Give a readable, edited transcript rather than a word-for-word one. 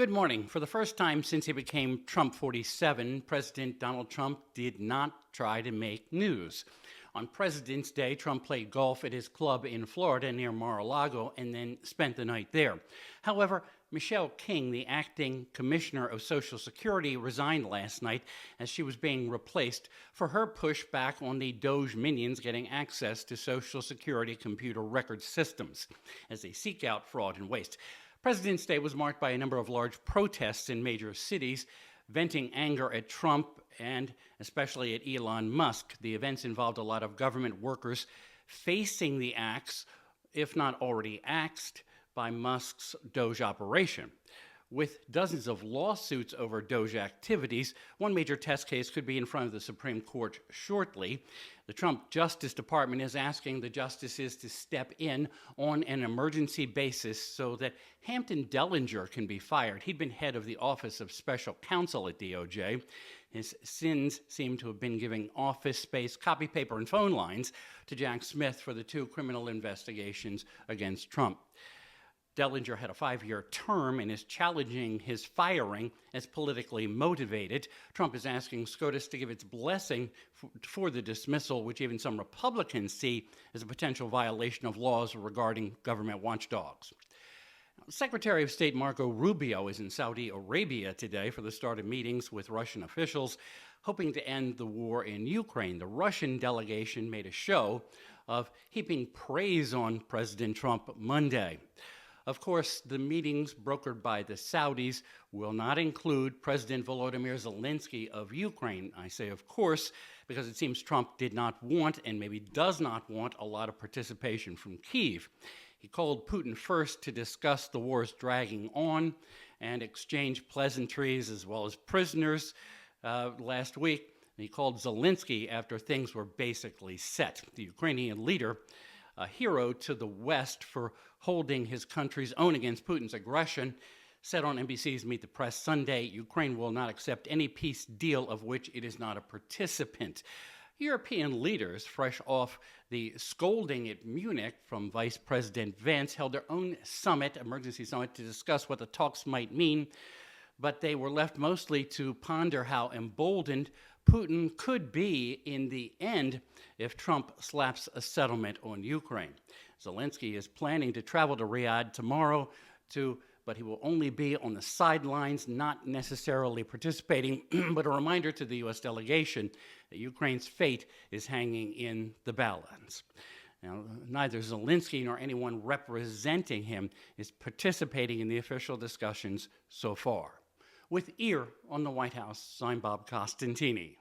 Good morning. For the first time since he became Trump 47, President Donald Trump did not try to make news. On President's Day, Trump played golf at his club in Florida near Mar-a-Lago and then spent the night there. However, Michelle King, the acting commissioner of Social Security, resigned last night as she was being replaced for her pushback on the DOJ minions getting access to Social Security computer record systems as they seek out fraud and waste. President's Day was marked by a number of large protests in major cities, venting anger at Trump and especially at Elon Musk. The events involved a lot of government workers facing the axe, if not already axed, by Musk's DOJ operation. With dozens of lawsuits over DOJ activities, one major test case could be in front of the Supreme Court shortly. The Trump Justice Department is asking the justices to step in on an emergency basis so that Hampton Dellinger can be fired. He'd been head of the Office of Special Counsel at DOJ. His sins seem to have been giving office space, copy paper, and phone lines to Jack Smith for the two criminal investigations against Trump. Dellinger had a 5-year term and is challenging his firing as politically motivated. Trump is asking SCOTUS to give its blessing for the dismissal, which even some Republicans see as a potential violation of laws regarding government watchdogs. Secretary of State Marco Rubio is in Saudi Arabia today for the start of meetings with Russian officials, hoping to end the war in Ukraine. The Russian delegation made a show of heaping praise on President Trump Monday. Of course, the meetings brokered by the Saudis will not include President Volodymyr Zelensky of Ukraine. I say of course because it seems Trump did not want and maybe does not want a lot of participation from Kyiv. He called Putin first to discuss the war's dragging on and exchange pleasantries as well as prisoners last week. He called Zelensky after things were basically set. The Ukrainian leader, a hero to the West for holding his country's own against Putin's aggression, said on NBC's Meet the Press Sunday, Ukraine will not accept any peace deal of which it is not a participant. European leaders, fresh off the scolding at Munich from Vice President Vance, held their own summit, emergency summit, to discuss what the talks might mean, but they were left mostly to ponder how emboldened Putin could be in the end if Trump slaps a settlement on Ukraine. Zelensky is planning to travel to Riyadh tomorrow, but he will only be on the sidelines, not necessarily participating, but a reminder to the U.S. delegation that Ukraine's fate is hanging in the balance. Now, neither Zelensky nor anyone representing him is participating in the official discussions so far. With ear on the White House, I'm Bob Costantini.